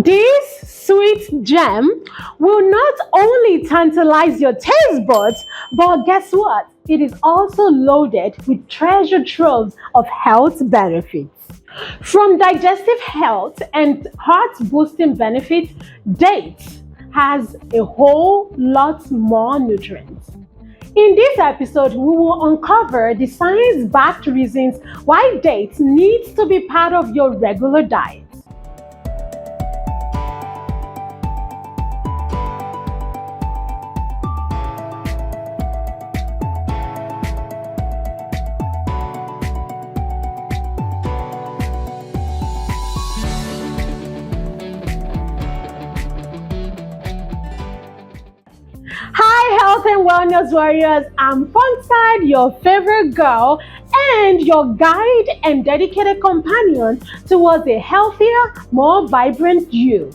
This sweet gem will not only tantalize your taste buds, but guess what? It is also loaded with treasure troves of health benefits. From digestive health and heart boosting benefits, dates has a whole lot more nutrients. In this episode, we will uncover the science-backed reasons why dates needs to be part of your regular diet. Hi, health and wellness warriors. I'm Funkside, your favorite girl and your guide and dedicated companion towards a healthier, more vibrant you.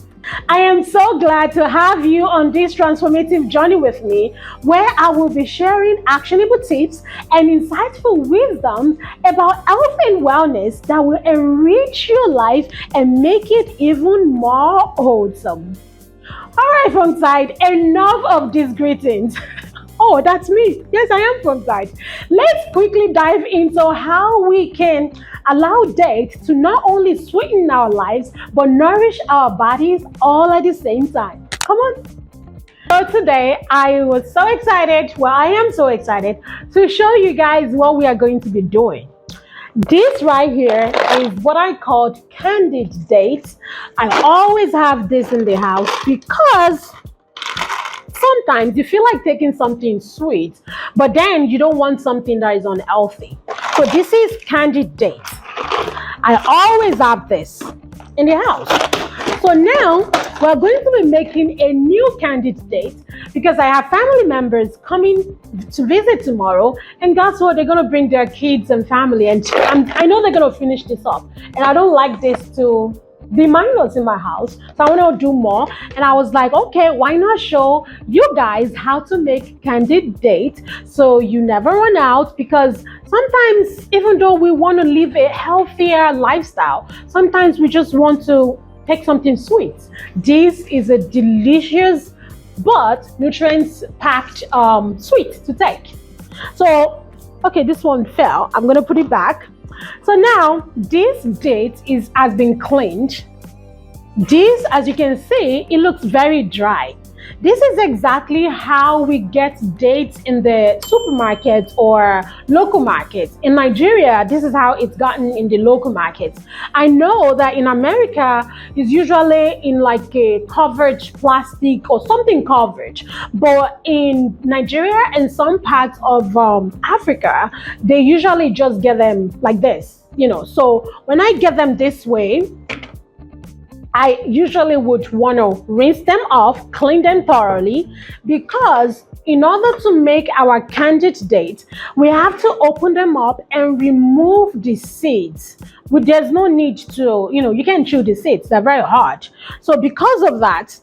I am so glad to have you on this transformative journey with me, where I will be sharing actionable tips and insightful wisdom about health and wellness that will enrich your life and make it even more wholesome. All right, Funkside, enough of these greetings. Oh, that's me. Yes, I am Funkside. Let's quickly dive into how we can allow dates to not only sweeten our lives, but nourish our bodies all at the same time. Come on. So today, I was so excited, I am so excited to show you guys what we are going to be doing. This right here is what I called candied dates. I always have this in the house because sometimes you feel like taking something sweet, but then you don't want something that is unhealthy. So this is candied dates. I always have this in the house. So now we're going to be making a new candied date because I have family members coming to visit tomorrow, and guess what? They're going to bring their kids and family, and I know they're going to finish this up, and I don't like this to be mindless in my house, so I want to do more. And I was like, okay, why not show you guys how to make candied date so you never run out? Because sometimes, even though we want to live a healthier lifestyle, sometimes we just want to take something sweet. This is a delicious but nutrients-packed sweet to take. So, okay, this one fell. I'm gonna put it back. So now this date has been cleaned. This, as you can see, it looks very dry. This is exactly how we get dates in the supermarkets or local markets. In Nigeria, this is how it's gotten in the local markets. I know that in America, it's usually in like a covered plastic or something covered. But in Nigeria and some parts of Africa, they usually just get them like this, So when I get them this way, I usually would want to rinse them off, clean them thoroughly, because in order to make our candied date, we have to open them up and remove the seeds. There's no need to, you can't chew the seeds, they're very hard. So because of that,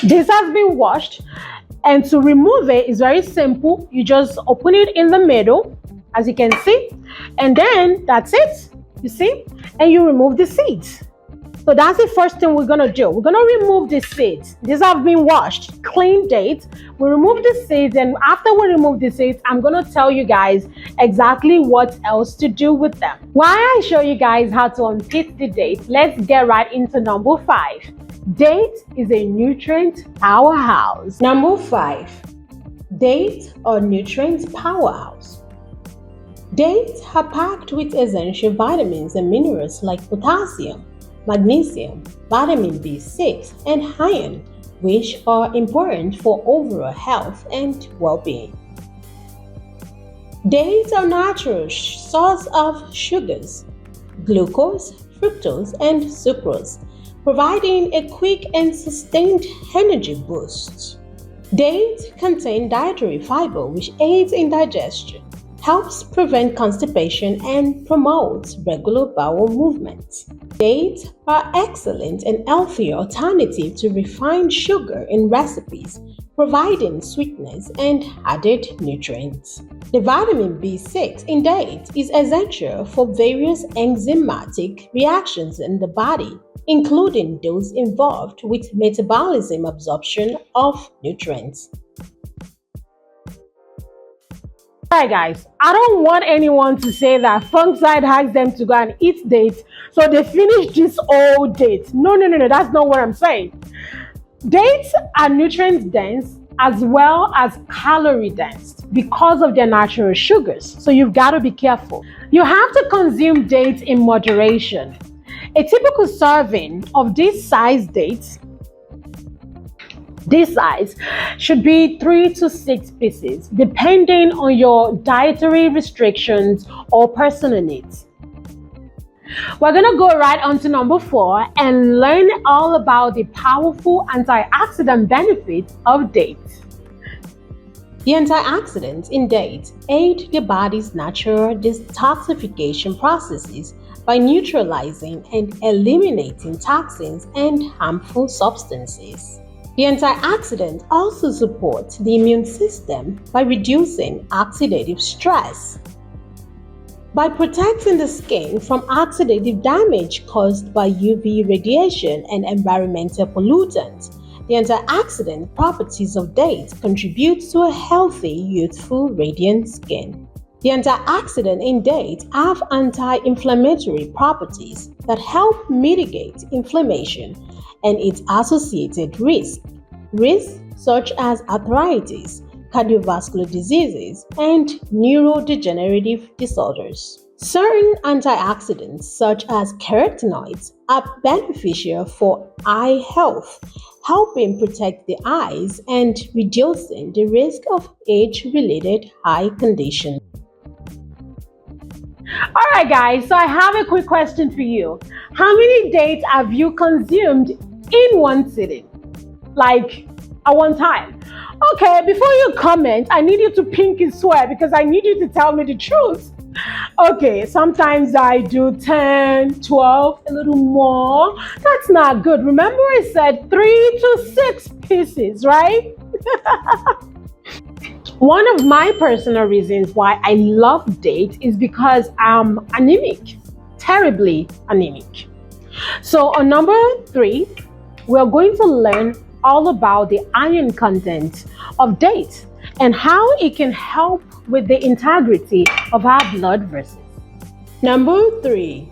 this has been washed, and to remove it is very simple. You just open it in the middle, as you can see, and then that's it. You see? And you remove the seeds. So that's the first thing we're gonna do. We're gonna remove the seeds. These have been washed, clean dates. We remove the seeds, and after we remove the seeds, I'm gonna tell you guys exactly what else to do with them. While I show you guys how to unpick the date, let's get right into number 5. Date is a nutrient powerhouse. Number 5, date or nutrient powerhouse. Dates are packed with essential vitamins and minerals like potassium, magnesium, vitamin B6, and iron, which are important for overall health and well-being. Dates are a natural source of sugars, glucose, fructose, and sucrose, providing a quick and sustained energy boost. Dates contain dietary fiber, which aids in digestion, helps prevent constipation, and promotes regular bowel movements. Dates are excellent and healthy alternative to refined sugar in recipes, providing sweetness and added nutrients. The vitamin B6 in dates is essential for various enzymatic reactions in the body, including those involved with metabolism absorption of nutrients. Alright guys, I don't want anyone to say that Funkside asked them to go and eat dates, so they finished this whole date. No, that's not what I'm saying. Dates are nutrient dense as well as calorie dense because of their natural sugars, so you've got to be careful. You have to consume dates in moderation. A typical serving of this size should be 3 to 6 pieces, depending on your dietary restrictions or personal needs. We're going to go right on to number 4 and learn all about the powerful antioxidant benefits of dates. The antioxidants in dates aid the body's natural detoxification processes by neutralizing and eliminating toxins and harmful substances. The antioxidant also supports the immune system by reducing oxidative stress. By protecting the skin from oxidative damage caused by UV radiation and environmental pollutants, the antioxidant properties of dates contribute to a healthy, youthful, radiant skin. The antioxidants in dates have anti-inflammatory properties that help mitigate inflammation and its associated risks such as arthritis, cardiovascular diseases, and neurodegenerative disorders. Certain antioxidants, such as carotenoids, are beneficial for eye health, helping protect the eyes and reducing the risk of age-related eye conditions. Alright guys, so I have a quick question for you. How many dates have you consumed in one sitting? Like at one time? Okay, before you comment, I need you to pinky swear because I need you to tell me the truth. Okay, sometimes I do 10, 12, a little more. That's not good. Remember I said 3 to 6 pieces, right? One of my personal reasons why I love dates is because I'm anemic, terribly anemic. So on number 3, we're going to learn all about the iron content of dates and how it can help with the integrity of our blood vessels. Number 3.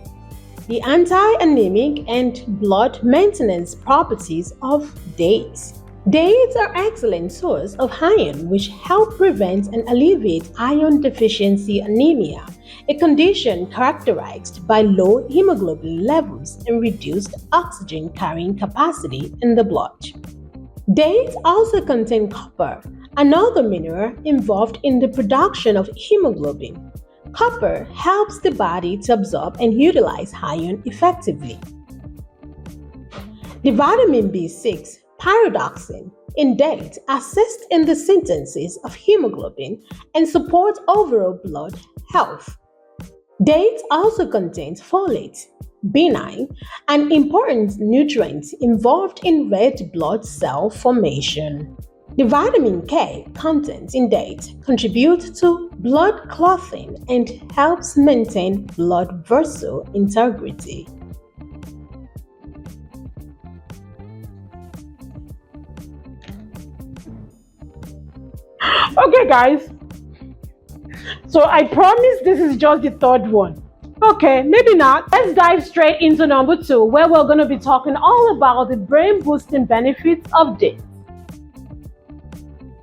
The anti-anemic and blood maintenance properties of dates. Dates are an excellent source of iron which help prevent and alleviate iron deficiency anemia, a condition characterized by low hemoglobin levels and reduced oxygen carrying capacity in the blood. Dates also contain copper, another mineral involved in the production of hemoglobin. Copper helps the body to absorb and utilize iron effectively. The vitamin B6 pyridoxine in dates assists in the synthesis of hemoglobin and supports overall blood health. Dates also contains folate, B9, an important nutrient involved in red blood cell formation. The vitamin K content in dates contributes to blood clotting and helps maintain blood vessel integrity. Okay guys, so I promise this is just the third one. Okay, maybe not. Let's dive straight into number 2, where we're going to be talking all about the brain boosting benefits of dates.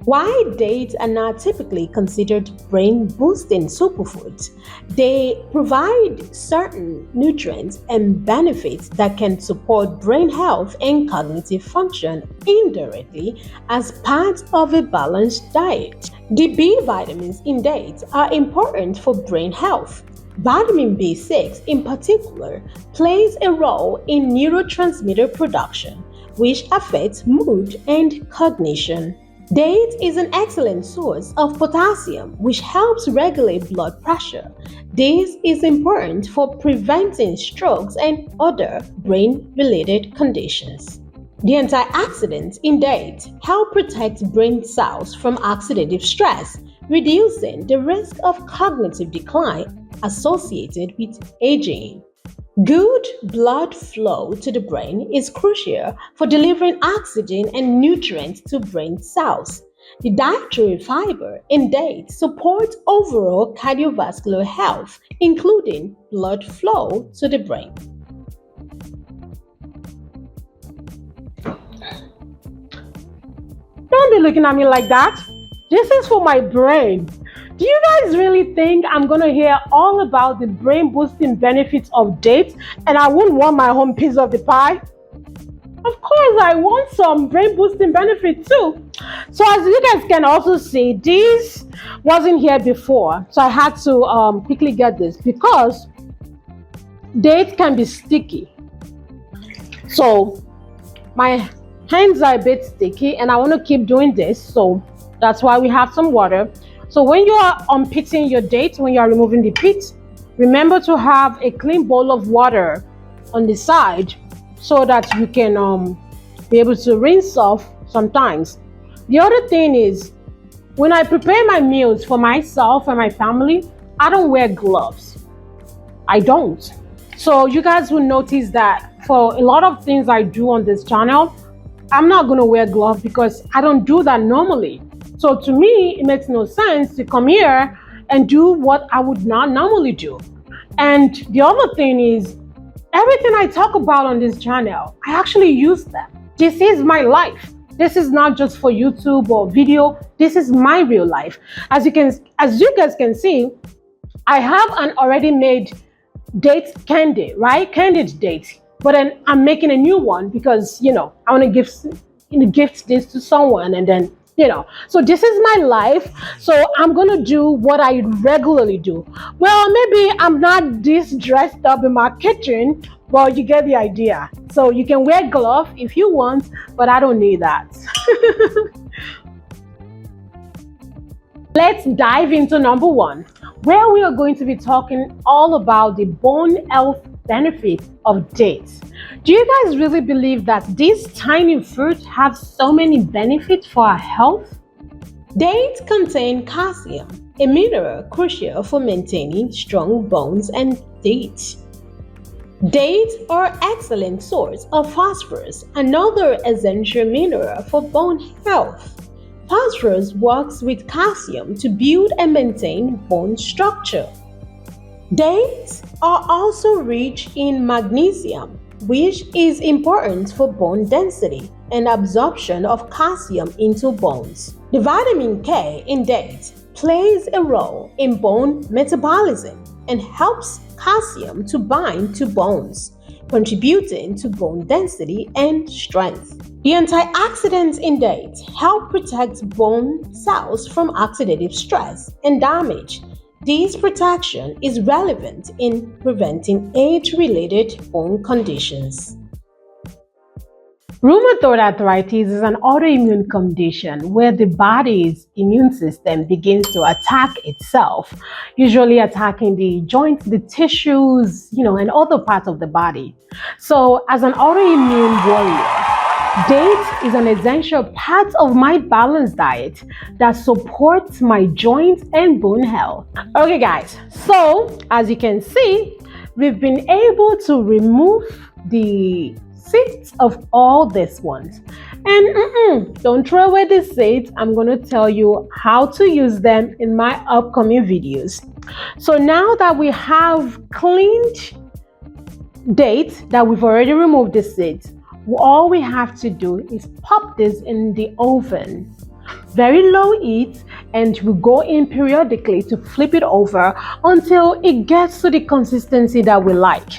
Why dates are not typically considered brain-boosting superfoods? They provide certain nutrients and benefits that can support brain health and cognitive function indirectly as part of a balanced diet. The B vitamins in dates are important for brain health. Vitamin B6 in particular plays a role in neurotransmitter production, which affects mood and cognition. Dates is an excellent source of potassium, which helps regulate blood pressure. This is important for preventing strokes and other brain-related conditions. The antioxidants in dates help protect brain cells from oxidative stress, reducing the risk of cognitive decline associated with aging. Good blood flow to the brain is crucial for delivering oxygen and nutrients to brain cells. The dietary fiber in dates supports overall cardiovascular health, including blood flow to the brain. Don't be looking at me like that. This is for my brain. Do you guys really think I'm gonna hear all about the brain boosting benefits of dates and I wouldn't want my own piece of the pie? Of course, I want some brain boosting benefits too. So as you guys can also see, this wasn't here before. So I had to quickly get this because dates can be sticky. So my hands are a bit sticky and I want to keep doing this. So that's why we have some water. So when you are unpitting your dates, when you are removing the pit, remember to have a clean bowl of water on the side so that you can be able to rinse off sometimes. The other thing is, when I prepare my meals for myself and my family, I don't wear gloves. I don't. So you guys will notice that for a lot of things I do on this channel, I'm not going to wear gloves because I don't do that normally. So to me, it makes no sense to come here and do what I would not normally do. And the other thing is, everything I talk about on this channel, I actually use them. This is my life. This is not just for YouTube or video. This is my real life. As you guys can see, I have an already made date candy, right? Candied date. But then I'm making a new one because, I want to gift this to someone and then, So this is my life. So I'm going to do what I regularly do. Well, maybe I'm not this dressed up in my kitchen, but you get the idea. So you can wear gloves if you want, but I don't need that. Let's dive into number one, where we are going to be talking all about the bone health benefits of dates. Do you guys really believe that these tiny fruits have so many benefits for our health? Dates contain calcium, a mineral crucial for maintaining strong bones and teeth. Dates are excellent source of phosphorus, another essential mineral for bone health. Phosphorus works with calcium to build and maintain bone structure. Dates are also rich in magnesium, which is important for bone density and absorption of calcium into bones. The vitamin K in dates plays a role in bone metabolism and helps calcium to bind to bones, contributing to bone density and strength. The antioxidants in dates help protect bone cells from oxidative stress and damage. This protection is relevant in preventing age-related bone conditions. Rheumatoid arthritis is an autoimmune condition where the body's immune system begins to attack itself, usually attacking the joints, the tissues, and other parts of the body. So as an autoimmune warrior, dates is an essential part of my balanced diet that supports my joints and bone health. Okay guys, so as you can see, we've been able to remove the seeds of all these ones. And don't throw away the seeds. I'm going to tell you how to use them in my upcoming videos. So now that we have cleaned dates, that we've already removed the seeds, all we have to do is pop this in the oven, very low heat, and we go in periodically to flip it over until it gets to the consistency that we like.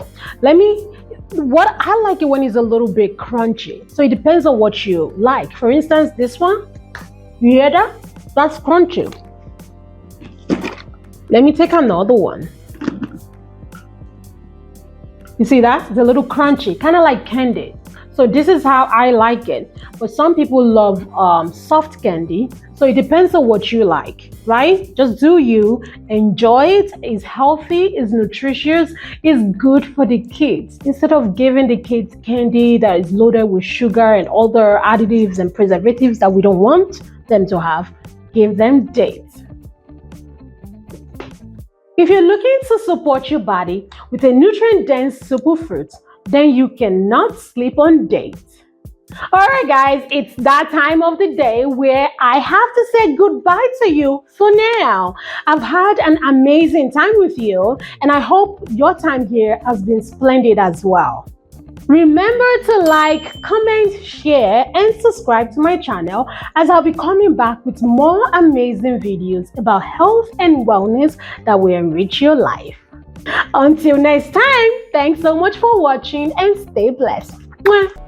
What I like it when it's a little bit crunchy. So it depends on what you like. For instance, this one, you hear that? That's crunchy. Let me take another one. You see that? It's a little crunchy, kind of like Candied. So this is how I like it. But some people love soft candy. So it depends on what you like, right? Just do you. Enjoy it. It's healthy, it's nutritious, it's good for the kids. Instead of giving the kids candy that is loaded with sugar and other additives and preservatives that we don't want them to have, give them dates. If you're looking to support your body with a nutrient-dense superfruit, then you cannot sleep on dates. Alright guys, it's that time of the day where I have to say goodbye to you for now. I've had an amazing time with you, and I hope your time here has been splendid as well. Remember to like, comment, share, and subscribe to my channel, as I'll be coming back with more amazing videos about health and wellness that will enrich your life. Until next time, thanks so much for watching and stay blessed. Mwah.